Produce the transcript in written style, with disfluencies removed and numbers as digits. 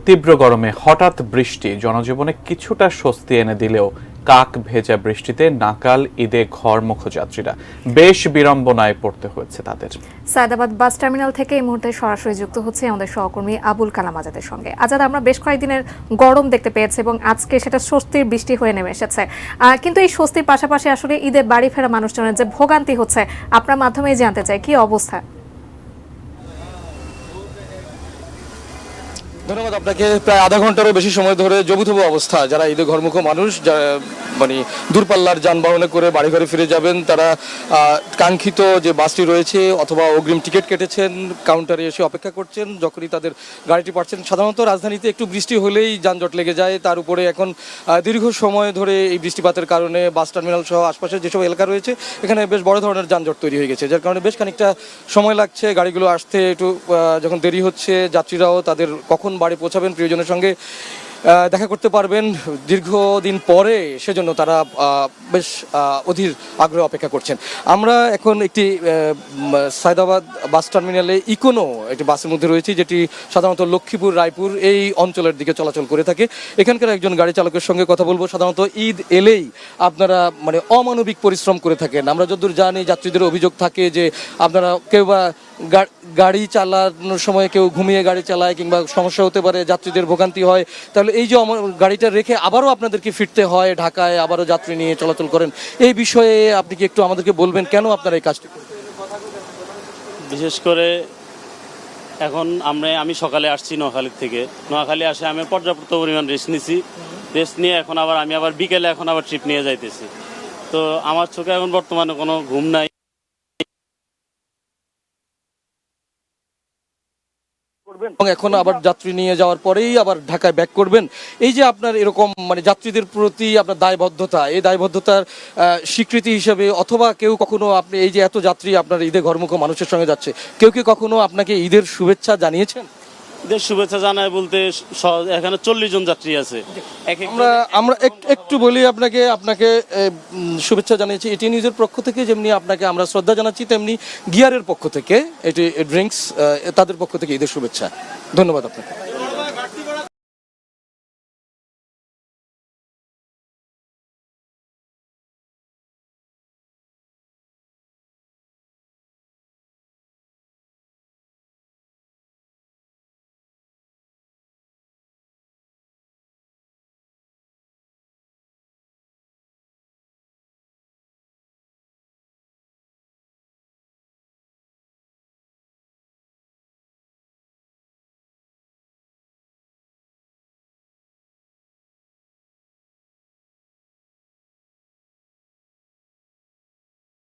তীব্র গরমে হঠাৎ বৃষ্টি জনজীবনে কিছুটা স্বস্তি এনে দিলেও কাক ভেজা বৃষ্টিতে নাকাল ঈদে ঘরমুখ যাত্রীরা বেশ বিড়ম্বনায় পড়তে হয়েছে তাদের। সায়দাবাদ বাস টার্মিনাল থেকে এই মুহূর্তে সরাসরি যুক্ত হচ্ছে আমাদের সহকর্মী আবুল কালাম আজাদের সঙ্গে। আজাদ, আমরা বেশ কয়েকদিনের গরম দেখতে পেয়েছি এবং আজকে সেটা স্বস্তির বৃষ্টি হয়ে নেমে এসেছে, কিন্তু এই স্বস্তির পাশাপাশি আসলে ঈদে বাড়ি ফেরা মানুষজনের যে ভোগান্তি হচ্ছে আপনার মাধ্যমেই জানতে চাই কি অবস্থা। ধন্যবাদ আপনাকে। প্রায় আধা ঘন্টারও বেশি সময় ধরে জবুথবু অবস্থা। যারা ঈদে ঘরমুখ মানুষ, যারা মানে দূরপাল্লার যানবাহনে করে বাড়ি ঘরে ফিরে যাবেন, তারা কাঙ্ক্ষিত যে বাসটি রয়েছে অথবা অগ্রিম টিকিট কেটেছেন, কাউন্টারে এসে অপেক্ষা করছেন যখনই তাদের গাড়িটি পাচ্ছেন। সাধারণত রাজধানীতে একটু বৃষ্টি হলেই যানজট লেগে যায়, তার উপরে এখন দীর্ঘ সময় ধরে এই বৃষ্টিপাতের কারণে বাস টার্মিনাল সহ আশপাশের যেসব এলাকা রয়েছে এখানে বেশ বড় ধরনের যানজট তৈরি হয়ে গেছে, যার কারণে বেশ খানিকটা সময় লাগছে গাড়িগুলো আসতে। একটু যখন দেরি হচ্ছে, যাত্রীরাও তাদের কখন বাড়ি পৌঁছাবেন, প্রিয়জনের সঙ্গে দেখা করতে পারবেন দীর্ঘদিন পরে, সেজন্য তারা বেশ অধীর আগ্রহে অপেক্ষা করছেন। আমরা এখন একটি সায়দাবাদ বাস টার্মিনালে ইকোনো একটি বাসের মধ্যে রয়েছি, যেটি সাধারণত লক্ষ্মীপুর রায়পুর এই অঞ্চলের দিকে চলাচল করে থাকে। এখানকার একজন গাড়ি চালকের সঙ্গে কথা বলবো। সাধারণত ঈদ এলেই আপনারা মানে অমানবিক পরিশ্রম করে থাকেন। আমরা যতদূর জানি যাত্রীদের অভিযোগ থাকে যে আপনারা কেউ বা গাড়ি চালানোর সময় কেউ ঘুমিয়ে গাড়ি চালায় কিংবা সমস্যা হতে পারে, যাত্রীদের ভোগান্তি হয়। তাহলে এই যে গাড়িটা রেখে আবারও আপনাদেরকে ফিরতে হয় ঢাকায়, আবারও যাত্রী নিয়ে চলাচল করেন, এই বিষয়ে আপনি কি একটু আমাদেরকে বলবেন কেন আপনারা এই কাজটি করেন? বিশেষ করে এখন আমি সকালে আসছি নোয়াখালী থেকে। নোয়াখালী আসে আমি পর্যাপ্ত পরিমাণ রেস্ট নিছি। রেস্ট নিয়ে এখন আমি আবার বিকেলে আবার ট্রিপ নিয়ে যাইতেছি। তো আমার চোখে এখন বর্তমানে কোনো ঘুম নাই। এবং এখন আবার যাত্রী নিয়ে যাওয়ার পরেই আবার ঢাকায় ব্যাক করবেন। এই যে আপনার এরকম মানে যাত্রীদের প্রতি আপনার দায়বদ্ধতা, এই দায়বদ্ধতার স্বীকৃতি হিসেবে অথবা কেউ কখনো আপনি এই যে এত যাত্রী আপনার ঈদে ঘরমুখ মানুষের সঙ্গে যাচ্ছে, কেউ কি কখনো আপনাকে ঈদের শুভেচ্ছা জানিয়েছেন? ঈদের শুভেচ্ছা জানায় বলতে এখানে 40 জন যাত্রী আছে। আমরা একটু বলি আপনাকে শুভেচ্ছা জানিয়েছি এটি নিউজের পক্ষ থেকে, যেমনি আপনাকে আমরা শ্রদ্ধা জানাচ্ছি, তেমনি গিয়ারের পক্ষ থেকে এটি ড্রিঙ্কস তাদের পক্ষ থেকে ঈদের শুভেচ্ছা। ধন্যবাদ আপনাকে।